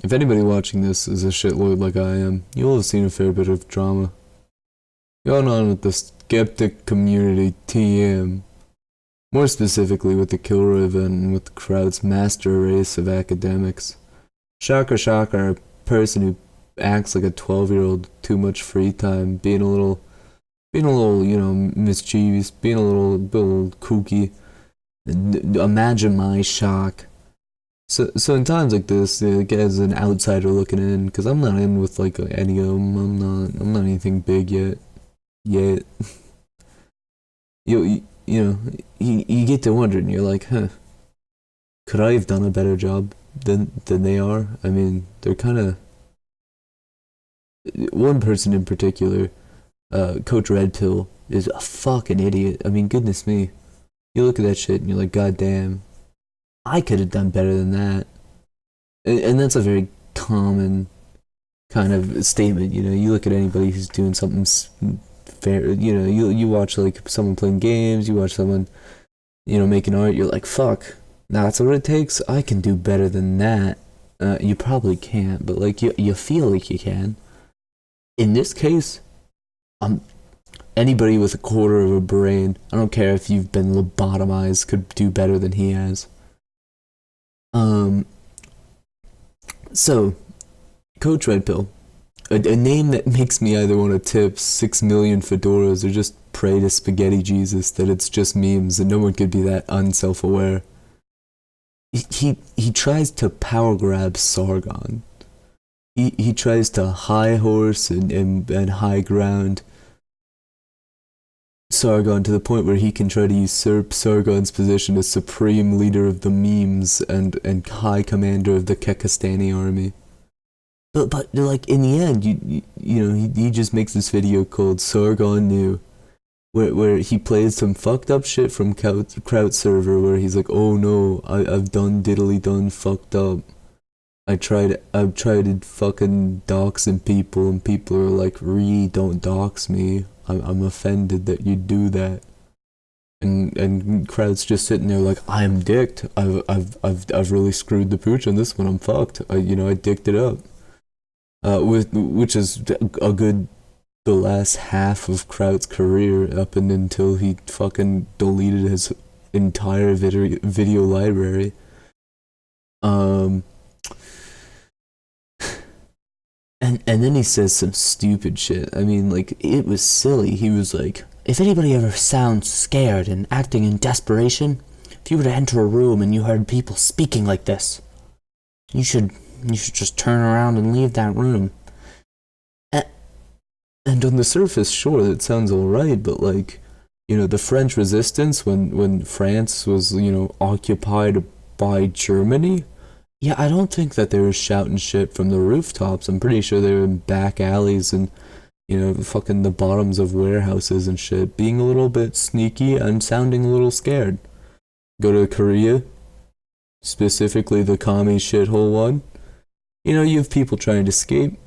If anybody watching this is a shitlord like I am, you'll have seen a fair bit of drama going on with the skeptic community TM. More specifically with the Kilroy event and with the crowd's master race of academics. Shocker, shocker, a person who acts like a 12-year-old, too much free time, being a little, mischievous, being a little kooky. Imagine my shock. So in times like this, like, as an outsider looking in, because I'm not in with like any of them, I'm not anything big yet. You get to wondering, you're like, huh, could I have done a better job than they are? I mean, they're kind of, one person in particular, Coach Red Pill, is a fucking idiot. I mean, goodness me. You look at that shit and you're like, God damn, I could have done better than that. And that's a very common kind of statement. You look at anybody who's doing something fair. You watch like someone playing games. You watch someone, making art. You're like, fuck, that's what it takes. I can do better than that. You probably can't, but like you feel like you can. In this case, anybody with a quarter of a brain, I don't care if you've been lobotomized, could do better than he has. So, Coach Red Pill, a name that makes me either want to tip 6 million fedoras or just pray to Spaghetti Jesus that it's just memes and no one could be that unself-aware. He tries to power grab Sargon. He tries to high horse and high ground Sargon to the point where he can try to usurp Sargon's position as supreme leader of the memes and high commander of the Kekistani army. But like in the end, he just makes this video called Sargon New, where he plays some fucked up shit from Kraut server where he's like, oh no, I've done diddly done fucked up. I've tried to fucking doxing people and people are like, don't dox me. I'm offended that you do that. And Kraut's just sitting there like, I'm dicked. I've really screwed the pooch on this one. I'm fucked. I dicked it up. Which is the last half of Kraut's career up and until he fucking deleted his entire video library. And then he says some stupid shit. I mean, like, it was silly. He was like, if anybody ever sounds scared and acting in desperation, if you were to enter a room and you heard people speaking like this, you should just turn around and leave that room. And on the surface, sure, that sounds alright, but like, the French resistance when France was, occupied by Germany, yeah, I don't think that they were shouting shit from the rooftops. I'm pretty sure they were in back alleys and, fucking the bottoms of warehouses and shit, being a little bit sneaky and sounding a little scared. Go to Korea, specifically the commie shithole one. You have people trying to escape.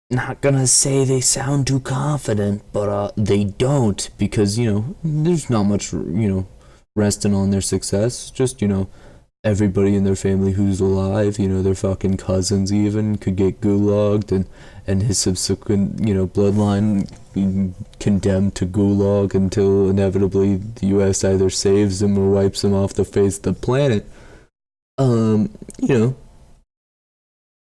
Not gonna say they sound too confident, but they don't, because, there's not much, resting on their success. Just, everybody in their family who's alive, their fucking cousins even, could get gulagged and his subsequent, bloodline condemned to gulag until inevitably the US either saves him or wipes him off the face of the planet.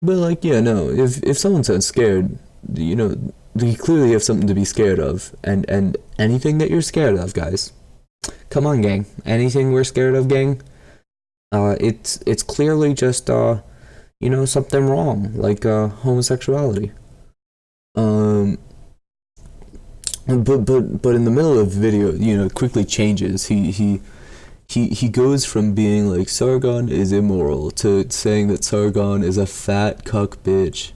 But like, yeah, no, if someone sounds scared, they clearly have something to be scared of. And anything that you're scared of, guys. Come on, gang. Anything we're scared of, gang? It's clearly just something wrong, like homosexuality. But in the middle of the video, it quickly changes. He goes from being like Sargon is immoral to saying that Sargon is a fat cuck bitch.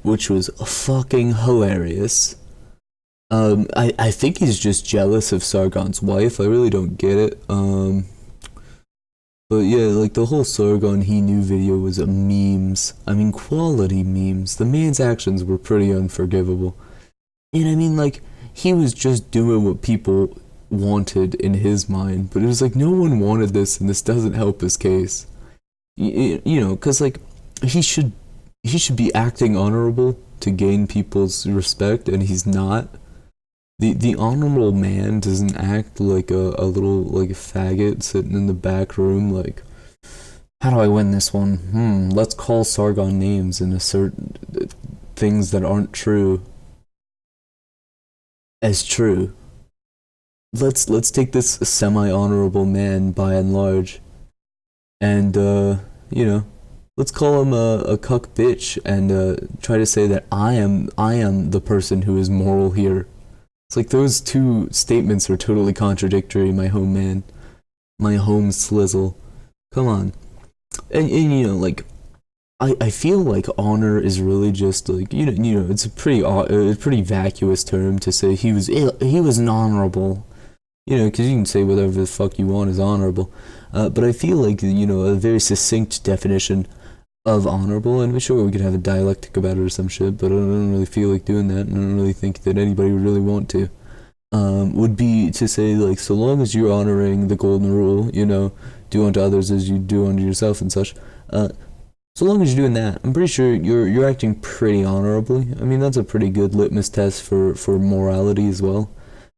Which was fucking hilarious. I think he's just jealous of Sargon's wife. I really don't get it. But yeah, like the whole Sargon He Knew video was a memes. I mean, quality memes. The man's actions were pretty unforgivable. And I mean, like, he was just doing what people wanted in his mind, but it was like no one wanted this and this doesn't help his case. You know, because like he should he should be acting honorable to gain people's respect, and he's not. The honorable man doesn't act like a little like a faggot sitting in the back room like, how do I win this one? Let's call Sargon names and assert things that aren't true as true. Let's take this semi-honorable man by and large, and you know, let's call him a cuck bitch, and try to say that I am the person who is moral here. It's like those two statements are totally contradictory, my home man, my home slizzle. Come on, and you know, like I feel like honor is really just like you know it's a pretty vacuous term to say he was an honorable, you know, because you can say whatever the fuck you want is honorable, but I feel like you know a very succinct definition of honorable, and sure we could have a dialectic about it or some shit, but I don't really feel like doing that, and I don't really think that anybody would really want to. Would be to say like so long as you're honoring the golden rule, you know, do unto others as you do unto yourself and such. So long as you're doing that, I'm pretty sure you're acting pretty honorably. I mean that's a pretty good litmus test for morality as well.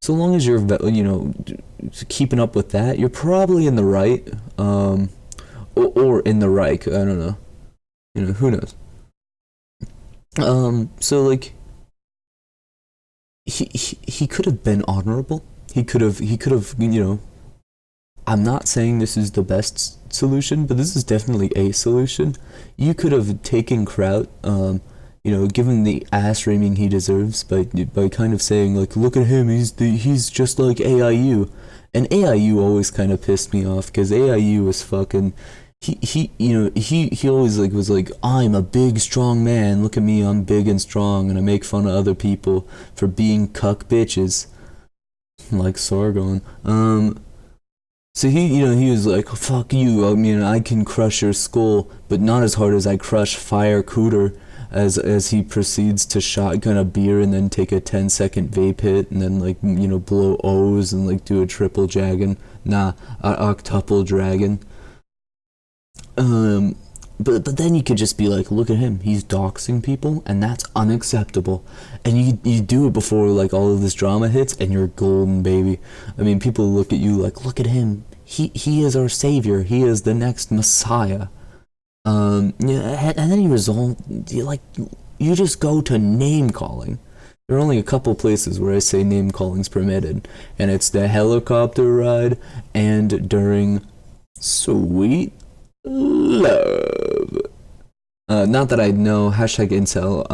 So long as you're you know keeping up with that, you're probably in the right, or in the Reich. I don't know. You know, who knows? So like he could have been honorable. He could have you know, I'm not saying this is the best solution, but this is definitely a solution. You could have taken Kraut, you know, given the ass reaming he deserves by kind of saying like, look at him, he's just like AIU, and AIU always kind of pissed me off because AIU was fucking. He you know he always like was like, I'm a big strong man, look at me, I'm big and strong, and I make fun of other people for being cuck bitches like Sargon. So he was like, fuck you, I mean I can crush your skull, but not as hard as I crush Fire Cooter, as he proceeds to shotgun a beer and then take a 10-second vape hit and then like you know blow O's and like do a triple dragon, octuple dragon. But then you could just be like, look at him, he's doxing people, and that's unacceptable. And you do it before like all of this drama hits, and you're golden, baby. I mean, people look at you like, look at him, he is our savior, he is the next Messiah. Yeah, and then you just go to name calling. There are only a couple places where I say name calling's permitted, and it's the helicopter ride and during sweet love. Not that I know, hashtag incel.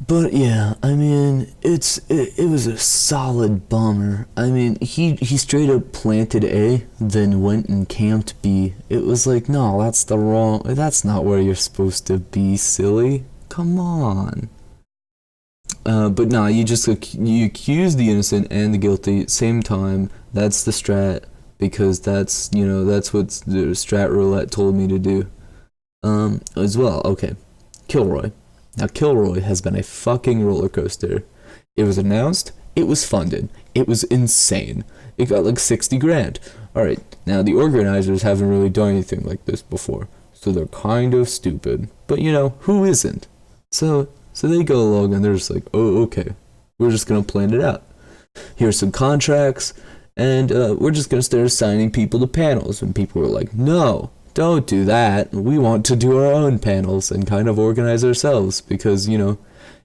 But yeah, I mean, it was a solid bummer. I mean, he straight up planted A, then went and camped B. It was like, no, that's not where you're supposed to be, silly. Come on. But nah, you accuse the innocent and the guilty same time. That's the strat, because that's what the strat roulette told me to do. As well. Okay, Kilroy. Now Kilroy has been a fucking roller coaster. It was announced, it was funded, it was insane. It got like 60 grand. Alright, now the organizers haven't really done anything like this before, so they're kind of stupid. But you know, who isn't? So they go along and they're just like, oh, okay, we're just gonna plan it out. Here's some contracts, and we're just gonna start assigning people to panels. And people were like, no, don't do that. We want to do our own panels and kind of organize ourselves, because, you know,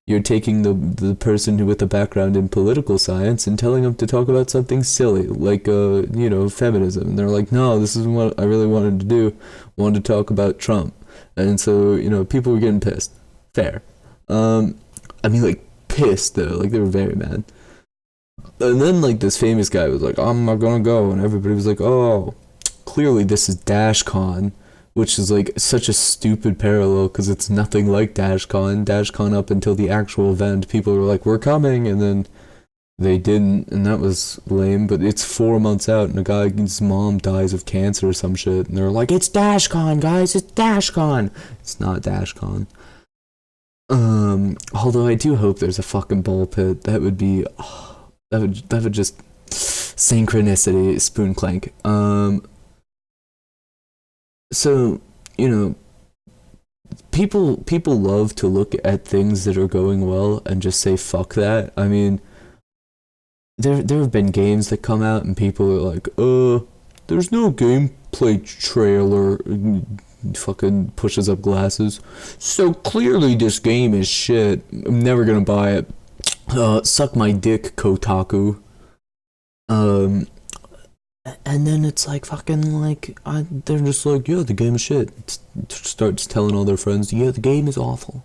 you're taking the person with a background in political science and telling them to talk about something silly, like, you know, feminism. And they're like, no, this is what I really wanted to do. Wanted to talk about Trump. And so, you know, people were getting pissed. Fair. I mean, like, pissed, though. Like, they were very mad. And then, like, this famous guy was like, I'm not gonna go. And everybody was like, oh, clearly this is DashCon, which is like such a stupid parallel because it's nothing like DashCon. DashCon up until the actual event, people were like, we're coming, and then they didn't, and that was lame. But it's 4 months out, and a guy's mom dies of cancer or some shit, and they're like, it's DashCon, guys, it's DashCon. It's not DashCon. Although I do hope there's a fucking ball pit. That would be, that would just synchronicity, spoon clank. So, you know, people love to look at things that are going well and just say fuck that. I mean, there have been games that come out and people are like, there's no gameplay trailer. Fucking pushes up glasses. So clearly this game is shit. I'm never gonna buy it. Suck my dick, Kotaku. Um, and then it's like fucking like they're just like, yeah, the game is shit. Starts telling all their friends, yeah, the game is awful.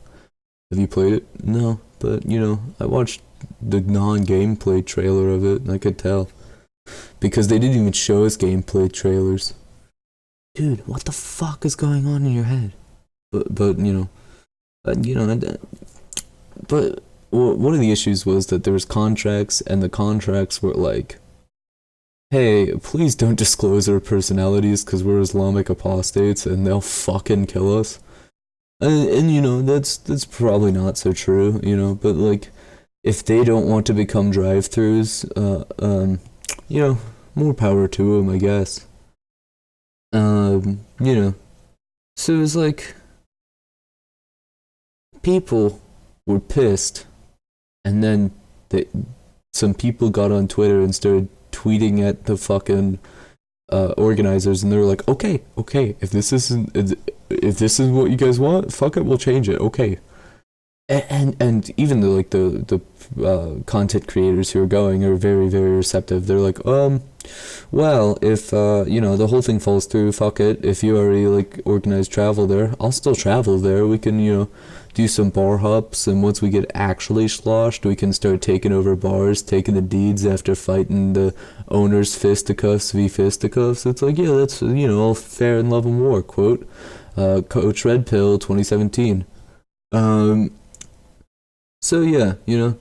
Have you played it? No, but you know, I watched the non-gameplay trailer of it, and I could tell because they didn't even show us gameplay trailers. Dude, what the fuck is going on in your head? But you know, but one of the issues was that there was contracts, and the contracts were like, hey, please don't disclose our personalities because we're Islamic apostates and they'll fucking kill us. And you know, that's probably not so true, you know, but like, if they don't want to become drive-throughs, you know, more power to them, I guess. You know, so it was like, people were pissed, and then they, some people got on Twitter and started tweeting at the fucking organizers, and they were like, okay, if this is what you guys want, fuck it, we'll change it, okay. And even the content creators who are going are very, very receptive. They're like, well, if you know, the whole thing falls through, fuck it. If you already like organize travel there, I'll still travel there. We can, you know, do some bar hops, and once we get actually sloshed, we can start taking over bars, taking the deeds after fighting the owners fisticuffs v fisticuffs. It's like, yeah, that's, you know, all fair in love and war. Quote, Coach Red Pill, 2017. Um, so yeah, you know,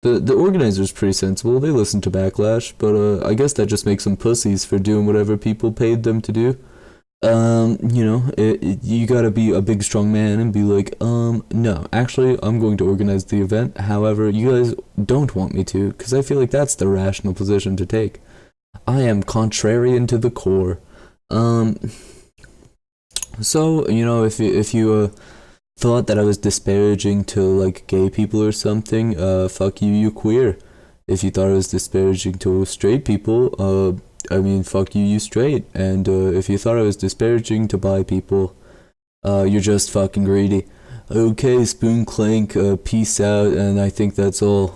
the organizer's pretty sensible. They listen to backlash, but I guess that just makes them pussies for doing whatever people paid them to do. You know, you gotta be a big strong man and be like, no, actually, I'm going to organize the event. However, you guys don't want me to, because I feel like that's the rational position to take. I am contrarian to the core. Um, so you know, if you thought that I was disparaging to like gay people or something, fuck you, you queer. If you thought I was disparaging to straight people, I mean, fuck you, you straight. And if you thought I was disparaging to bi people, you're just fucking greedy. Okay, spoon clank, peace out, and I think that's all.